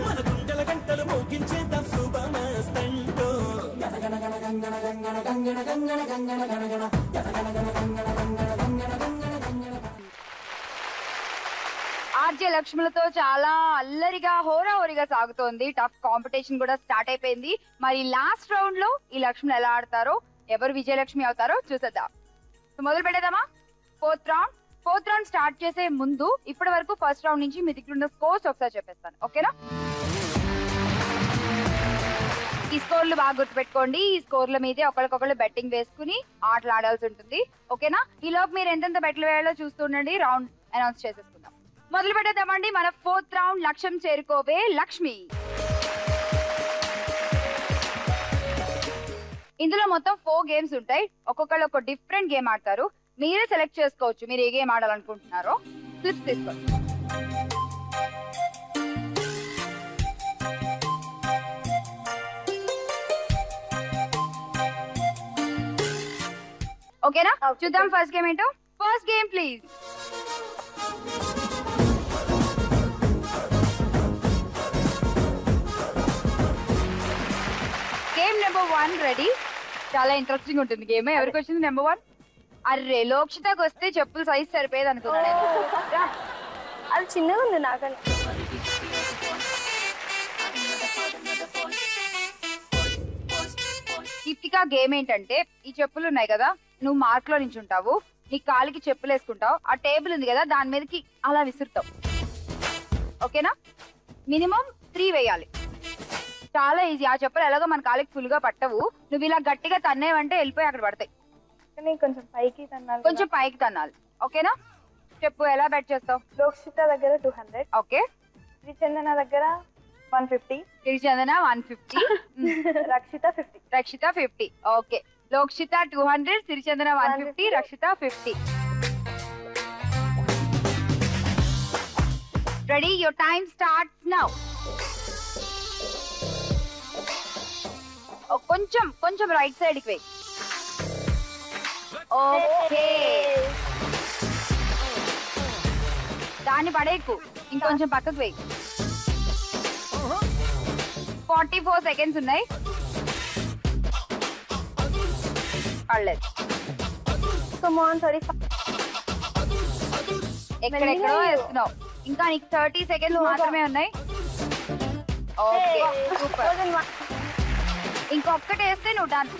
మన గుండెల గంటలు మోగించేద్దాం శుభమస్తంటూ. ఆర్జే లక్ష్ములతో చాలా అల్లరిగా హోరాహోరీగా సాగుతోంది. టఫ్ కాంపిటీషన్ కూడా స్టార్ట్ అయిపోయింది. మరి లాస్ట్ రౌండ్ లో ఈ లక్ష్ములు ఎలా ఆడతారో, ఎవరు విజయలక్ష్మి అవుతారో చూసేద్దాం. మొదలు పెట్టేద్దామా? ఫోర్త్ రౌండ్ స్టార్ట్ చేసే ముందు ఇప్పటి వరకు ఫస్ట్ రౌండ్ నుంచి మీ దగ్గర ఉన్న స్కోర్స్ ఒకసారి చెప్పేస్తాను, ఓకేనా? ఈ స్కోర్లు బాగా గుర్తుపెట్టుకోండి. ఈ స్కోర్ల మీదే ఒకరికొకరు బెట్టింగ్ వేసుకుని ఆటలు ఆడాల్సి ఉంటుంది, ఓకేనా? ఈలోపు మీరు ఎంతెంత బెట్లు వేయాలో చూస్తుండండి. రౌండ్ అనౌన్స్ చేసేసుకుందాం. మొదలు పెట్టేద్దామండి. మన ఫోర్త్ రౌండ్ లక్ష్యం చేరుకోవే లక్ష్మి. ఇందులో మొత్తం 4 గేమ్స్ ఉంటాయి. ఒక్కొక్కళ్ళు ఒక డిఫరెంట్ గేమ్ ఆడతారు. మీరే సెలెక్ట్ చేసుకోవచ్చు మీరు ఏ గేమ్ ఆడాలనుకుంటున్నారో. క్లిప్స్ తీసుకోండి. ఓకేనా? చూద్దాం ఫస్ట్ గేమ్ ఏంటో. First game please. Game number 1 ready. చాలా ఇంట్రెస్టింగ్ ఉంటుంది గేమ్. ఎవరికి వచ్చింది నెంబర్ 1? అర్రే లోక్షితకు వస్తే చెప్పులు సైజ్ సరిపోయేది అనుకున్నాను. అది చిన్నగా ఉంది నాకని. దీప్తిక గేమ్ ఏంటంటే ఈ చెప్పులు ఉన్నాయి కదా, నువ్వు మార్క్ లో నించుంటావు, నీ కాలికి చెప్పులు వేసుకుంటావు, ఆ టేబుల్ ఉంది కదా దాని మీదకి అలా విసురుతావు. ఓకేనా? మినిమం 3 వేయాలి. చాలా ఈజీ. ఆ చెప్పులు ఎలాగో మన కాలికి ఫుల్ గా పట్టవు. నువ్వు ఇలా గట్టిగా తన్నేవంటే వెళ్ళిపోయి అక్కడ పడతాయి. కొంచెం పైకి తన్నాలి. కొంచెం పైకి తన్నాలి. ఓకేనా? చెప్పు ఎలా బెట్ చేస్తావు? లోక్షిత దగ్గర 200. ఓకే. శ్రీచందన దగ్గర 150. Srichandana 150. Rakshitha 50. Rakshitha 50. Okay. Lokshitha 200, Srichandana 150, Rakshitha 50. Ready? Your time starts now. కొంచెం రైట్ సైడ్ కి వెయ్యి. ఓకే. దాన్ని పడేకు, ఇంకొంచెం పక్కకు వెయ్యి. 44 సెకండ్స్ ఉన్నాయి. పడలేదు. ఎక్కడెక్కడో వేస్తున్నావు. ఇంకా నీకు 30 సెకండ్స్ మాత్రమే ఉన్నాయి. Okay super. ఇంకొక్కటి వేస్తే నువ్వు done.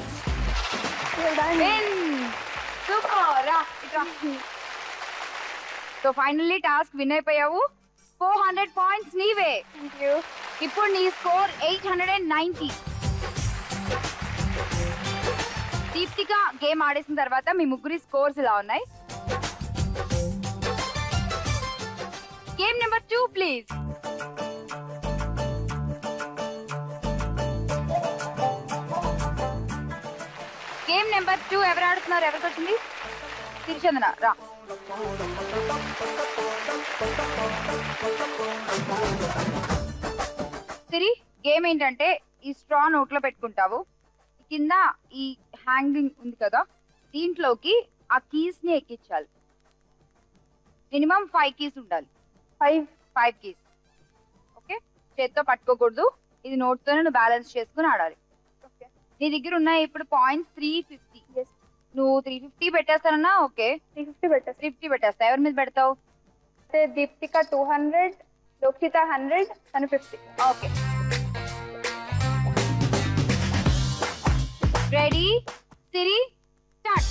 Super. So finally task win అయిపోయావు. 400 పాయింట్స్ నీవే. ఇప్పుడు నీ స్కోర్ 890. దీప్తిక గేమ్ ఆడేసిన తర్వాత మీ ముగ్గురి స్కోర్స్ ఇలా ఉన్నాయి. Game number 2 please. Game number 2 ఎవరు ఆడుతున్నారు? ఎవరికి వచ్చింది? శ్రీచందన రా. సిరి గేమ్ ఏంటంటే ఈ స్ట్రా నోట్లో పెట్టుకుంటావు, కింద ఈ హ్యాంగింగ్ ఉంది కదా దీంట్లోకి ఆ కీస్ ని ఎక్కించాలి. మినిమం 5 కీస్ ఉండాలి. 5 కీస్. ఓకే. చేత్తో పట్టుకోకూడదు. ఇది నోట్తోనే నువ్వు బ్యాలెన్స్ చేసుకుని ఆడాలి. నీ దగ్గర ఉన్నాయి ఇప్పుడు పాయింట్స్ 350. నువ్వు 350 పెట్టేస్తానన్నా? ఓకే 350 పెట్టేస్తా. ఎవరి మీద పెడతావు? దీప్తిక 200, లోక్షిత 100, తను 50. ఓకే. రెడీ? సిరి స్టార్ట్.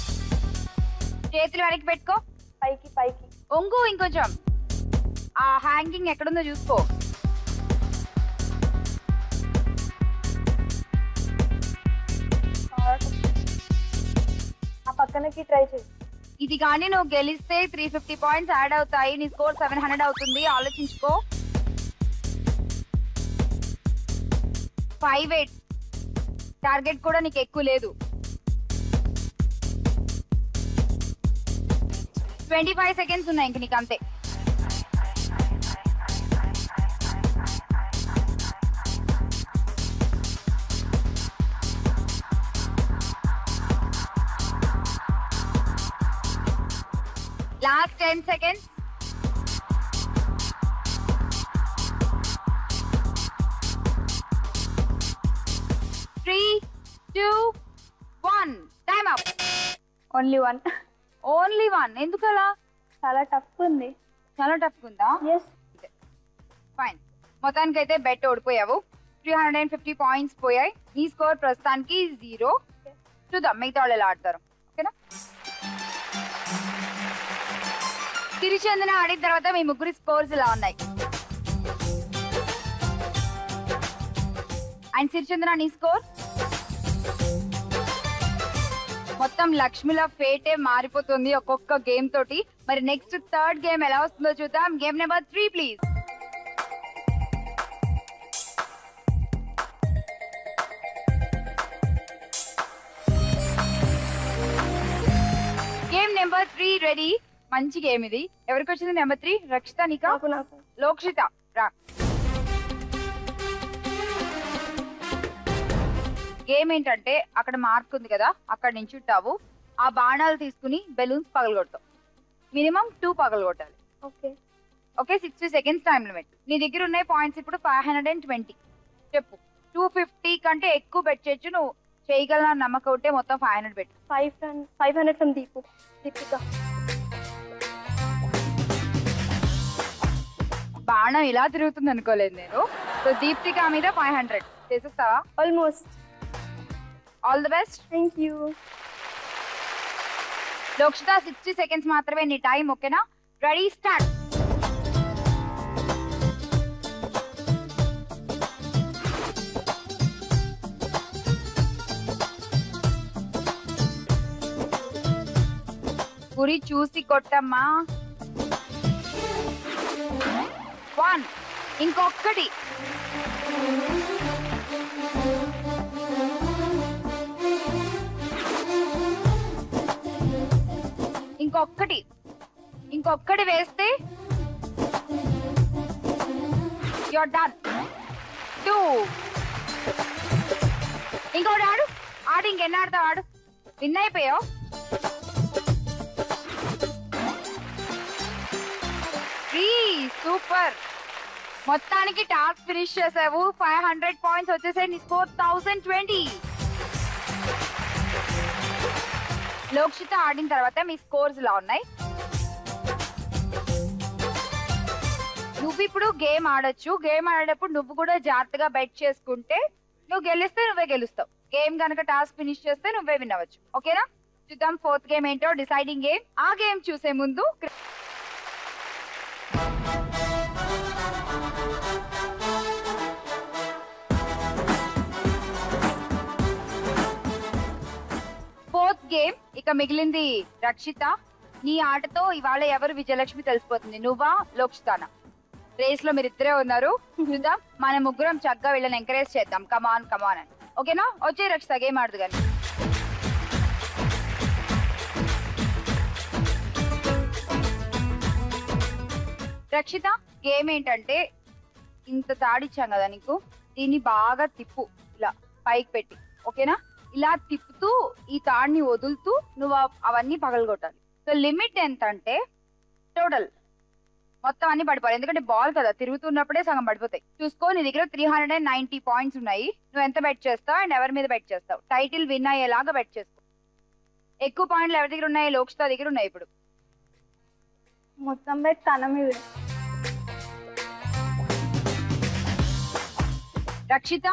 చేతులు వెనక్కి పెట్టుకో. పైకి ఒంగు. ఇంకొంచెం ఆ హ్యాంగింగ్ ఎక్కడుందో చూసుకో. ఆ పక్కనకి ట్రై చేయి. ఇది కానీ నువ్వు గెలిస్తే 350 పాయింట్స్ యాడ్ అవుతాయి. నీ స్కోర్ 700 అవుతుంది. ఆలోచించుకో. 5-8 టార్గెట్ కూడా నీకు ఎక్కువ లేదు. 25 సెకండ్స్ ఉన్నాయి ఇంక నీకు అంతే. Last 10 seconds. Three, 2, 1. Time up. Only one. Only one. ఎందుకలా? చాలా టఫ్ ఉంది. చాలా టఫ్ ఉందా? Yes. ఫైన్. మొత్తానికి అయితే బెట్ ఓడిపోయావు. 350 పాయింట్స్ పోయాయి. నీ స్కోర్ ప్రస్తుతానికి 0. చూద్దాం మిగతా వాళ్ళు ఎలా ఆడతారు. ఓకేనా? శ్రీచందన ఆడిన తర్వాత మీ ముగ్గురి స్కోర్స్ ఇలా ఉన్నాయి. అండ్ శ్రీచందన నీ స్కోర్ మొత్తం లక్ష్మిల ఫేటే మారిపోతుంది ఒక్కొక్క గేమ్ తోటి. మరి నెక్స్ట్ థర్డ్ గేమ్ ఎలా వస్తుందో చూద్దాం. Game number 3 please. Game number 3 ready. మంచి గేమ్ ఇది. ఎవరికి వచ్చింది నెంబర్ 3? రక్షిత నీకా? లోక్షిత రా. గేమ్ ఏంటంటే అక్కడ మార్క్ ఉంది కదా అక్కడ నించుంటావు. ఆ బాణాలు తీసుకుని బెలూన్స్ పగలగొడతావు. మినిమం 2 పగలగొట్టాలి. Okay okay 60 seconds time limit. నీ దగ్గర ఉన్నాయి పాయింట్స్ ఇప్పుడు 520. చెప్పు. 250 కంటే ఎక్కువ బెట్ చేయొచ్చు. నువ్వు చేయగల నమ్మకం ఉంటే మొత్తం 500 పెట్టు. 500 ఫ్రమ్ దీపిక. బాణం ఇలా తిరుగుతుంది అనుకోలేదు నేను. సో దీప్తిక మీద 500 చేసేస్తావా? Almost. All the best. Thank you. Lokshitha 60 seconds మాత్రమే నీ టైం. ఓకేనా? Ready start. గురి చూసి కొట్టమ్మా. 1 ఇంకొకటి. ఇంకొకటి వేస్తే యూర్ డన్. 2 ఇంకోటి ఆడు ఇంకెన్ని ఆడతావు? ఆడు. విన్ అయిపోయావు. సూపర్. మొత్తానికి టాస్క్ ఫినిష్ చేసావు. 500 పాయింట్స్ వచ్చేసాయి. నీ స్కోర్ 1020. లోక్షిత ఆడిన తర్వాత మీ స్కోర్స్ ఇలా ఉన్నాయి. నువ్వు ఇప్పుడు గేమ్ ఆడొచ్చు. గేమ్ ఆడేటప్పుడు నువ్వు కూడా జాగ్రత్తగా బెట్ చేసుకుంటే నువ్వు గెలిస్తే నువ్వే గెలుస్తావు. గేమ్ కనుక టాస్క్ ఫినిష్ చేస్తే నువ్వే విన్ అవ్వచ్చు. ఓకేనా? చూద్దాం 4th గేమ్ ఏంటో. Deciding game. ఆ గేమ్ చూసే ముందు గేమ్ ఇక మిగిలింది రక్షిత. నీ ఆటతో ఇవాళ ఎవరు విజయలక్ష్మి తెలిసిపోతుంది. నువ్వా లోక్షితానా? రేస్ లో మీరిద్దరే ఉన్నారు. చూద్దాం. మన ముగ్గురం చక్కగా వీళ్ళని ఎంకరేజ్ చేద్దాం. కమాన్ కమాన్ అని. ఓకేనా? వచ్చే రక్షిత గేమ్ ఆడదు కానీ. రక్షిత గేమ్ ఏంటంటే ఇంత తాడిచ్చాం కదా నీకు. దీన్ని బాగా తిప్పు. ఇలా పైకి పెట్టి. ఓకేనా? ఇలా తిప్పుతూ ఈ తాడిని వదులుతూ నువ్వు అవన్నీ పగలగొట్టాలి. సో లిమిట్ ఎంత అంటే టోటల్ మొత్తం అన్ని పడిపోవాలి. ఎందుకంటే బాల్ కదా, తిరుగుతున్నప్పుడే సగం పడిపోతాయి. చూసుకో. నీ దగ్గర 390 పాయింట్స్ ఉన్నాయి. నువ్వు ఎంత బెట్ చేస్తావు అండ్ ఎవరి మీద బెట్ చేస్తావు? టైటిల్ విన్ అయ్యేలాగా బెట్ చేసుకో. ఎక్కువ పాయింట్లు ఎవరి దగ్గర ఉన్నాయి? లోక్షిత దగ్గర ఉన్నాయి. ఇప్పుడు మొత్తం బెట్ తన మీద. Rakshitha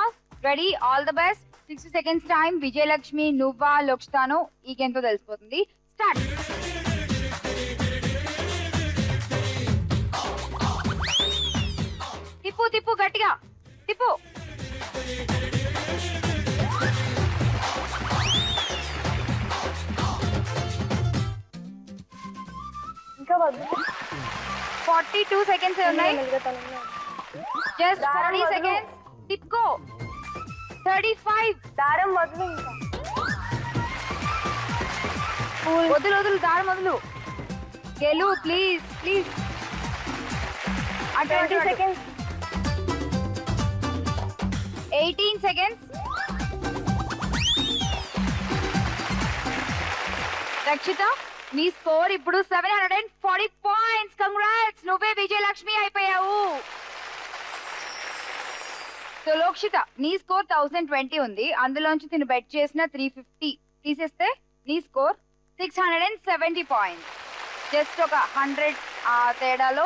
ready? All the best. 60 seconds time. Vijayalakshmi నువ్వా లోక్షితాను ఈ గేమ్ తో తెలిసిపోతుంది. స్టార్ట్. తిప్పు తిప్పు గట్టిగా తిప్పు. ఇంకా వద్దు. 42 seconds ఉన్నాయి. Just 40 seconds. తిప్పుకో. 35. దారం వదులు. ఇంకా వదులు వదులు దారం వదులు. గెలు ప్లీజ్ ప్లీజ్. 20 seconds. 18 seconds. రక్షిత నీ స్కోర్ ఇప్పుడు 740 పాయింట్స్. కంగ్రాట్స్. నువ్వే విజయలక్ష్మి అయిపోయావు. సో లోక్షిత నీ స్కోర్ 1020 ఉంది. అందులోంచి తిను బెట్ చేసిన 350 తీసేస్తే నీ స్కోర్ 670 పాయింట్స్. జస్ట్ ఒక 100 తేడాలో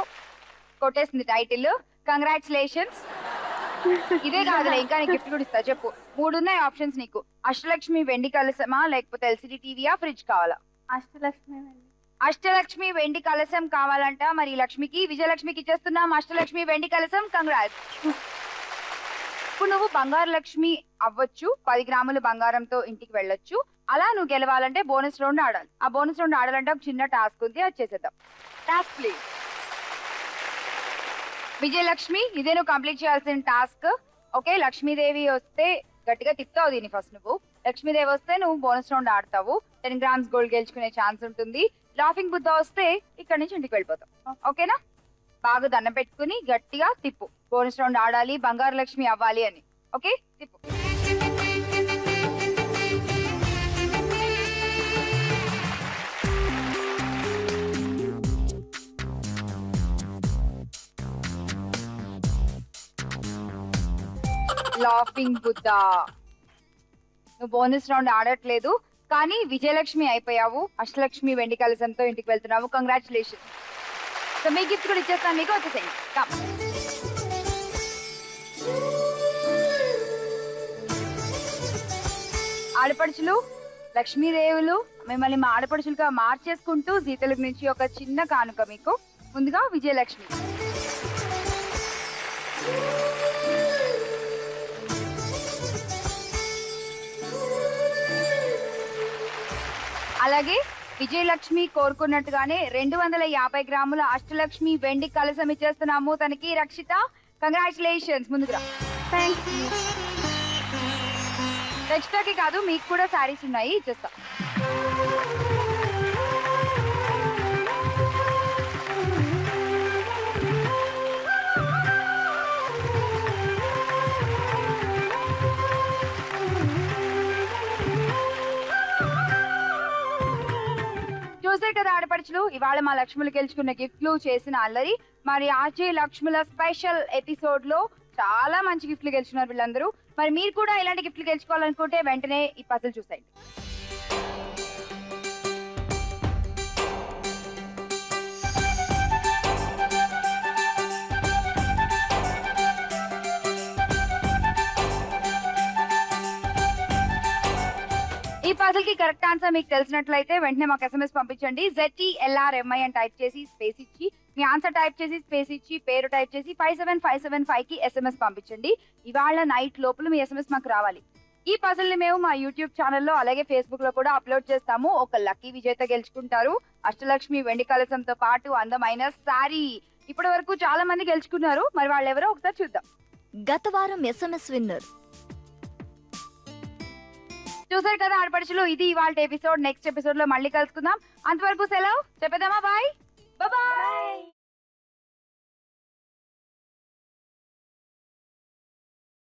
కొట్టేసింది టైటిల్. కంగ్రాచులేషన్స్. ఇదే కాదులే, ఇంకా నీకు గిఫ్ట్ కూడా ఇస్తా. చెప్పు. 3 ఉన్నాయి ఆప్షన్స్ నీకు. అష్టలక్ష్మి వెండి కలసమా, లేకపోతే ఎల్సిడి టీవీయా, ఫ్రిడ్జ్ కావాలా? అష్టలక్ష్మి వెండి కలసం కావాలంట. మరి లక్ష్మికి విజయలక్ష్మికి ఇచ్చేస్తున్నాం అష్టలక్ష్మి వెండి కలసం. కంగ్రాట్స్. ఇప్పుడు నువ్వు బంగారు లక్ష్మి అవ్వచ్చు. 10 గ్రాముల బంగారంతో ఇంటికి వెళ్ళొచ్చు. అలా నువ్వు గెలవాలంటే బోనస్ రౌండ్ ఆడాలి. ఆ బోనస్ రౌండ్ ఆడాలంటే ఒక చిన్న టాస్క్ ఉంది. అది చేసేద్దాం. Task please. విజయలక్ష్మి ఇదే నువ్వు కంప్లీట్ చేయాల్సిన టాస్క్. ఓకే? లక్ష్మీదేవి వస్తే గట్టిగా తిప్పుతావు దీన్ని ఫస్ట్ నువ్వు. లక్ష్మీదేవి వస్తే నువ్వు బోనస్ రౌండ్ ఆడతావు. 10 grams గోల్డ్ గెలుచుకునే ఛాన్స్ ఉంటుంది. లాఫింగ్ బుద్ధ వస్తే ఇక్కడ నుంచి ఇంటికి వెళ్ళిపోతావు. ఓకేనా? బాగా దండం పెట్టుకుని గట్టిగా తిప్పు. బోనస్ రౌండ్ ఆడాలి, బంగారు లక్ష్మి అవ్వాలి అని. ఓకే? తిప్పు. లాఫింగ్ బుద్ధ. నువ్వు బోనస్ రౌండ్ ఆడట్లేదు, కానీ విజయలక్ష్మి అయిపోయావు. అష్టలక్ష్మి వెండి కలసంతో ఇంటికి వెళ్తున్నావు. కంగ్రాచులేషన్. సో మీ గిఫ్ట్ కూడా ఇచ్చేస్తాను మీకు. వచ్చేసేయండి. ఆడపడుచులు, లక్ష్మీదేవులు మిమ్మల్ని మా ఆడపడుచులుగా మార్చేసుకుంటూ జీ తెలుగు నుంచి ఒక చిన్న కానుక మీకు. ముందుగా విజయలక్ష్మి. అలాగే విజయలక్ష్మి కోరుకున్నట్టుగానే 250 గ్రాముల అష్టలక్ష్మి వెండి కలసం ఇచ్చేస్తున్నాము తనకి. రక్షిత, కంగ్రాచులేషన్స్. ముందుగా రక్షితకి కాదు, మీకు కూడా శారీస్ ఉన్నాయి, ఇచ్చేస్తా. చూసారు కదా ఆడపడుచులు, ఇవాళ మా లక్ష్ములు గెలుచుకున్న గిఫ్ట్లు, చేసిన అల్లరి. మరి ఆర్జే లక్ష్ముల స్పెషల్ ఎపిసోడ్ లో చాలా మంచి గిఫ్ట్లు గెలుచుకున్నారు వీళ్ళందరూ. మరి మీరు కూడా ఇలాంటి గిఫ్ట్లు గెలుచుకోవాలనుకుంటే వెంటనే ఈ పజిల్ చూసేయండి. ఈ పజిల్ కి కరెక్ట్ ఆన్సర్ మీకు తెలిసినట్లయితే వెంటనే మాకు SMS పంపించండి. ZTLRMI అని టైప్ చేసి స్పేస్ ఇచ్చి మీ ఆన్సర్ టైప్ చేసి స్పేస్ ఇచ్చి పేరు టైప్ చేసి 57575 కి SMS పంపించండి. ఇవాళ నైట్ లోపల మీ SMS మాకు రావాలి. ఈ పజిల్ ని మేము మా యూట్యూబ్ ఛానల్లో అలాగే ఫేస్బుక్ లో కూడా అప్లోడ్ చేస్తాము. ఒక లక్కీ విజేత గెలుచుకుంటారు అష్టలక్ష్మి వెండి కలసంతో పాటు అందమైన సారీ. ఇప్పటి వరకు చాలా మంది గెలుచుకున్నారు. మరి వాళ్ళు ఎవరో ఒకసారి చూద్దాం. గత వారం SMS విన్నర్ చూసారు కదా ఆడపడుచులు, ఇది ఇవాళ ఎపిసోడ్. నెక్స్ట్ ఎపిసోడ్ లో మళ్ళీ కలుసుకుందాం. అంతవరకు సెలవు చెప్పేద్దామా? Bye bye.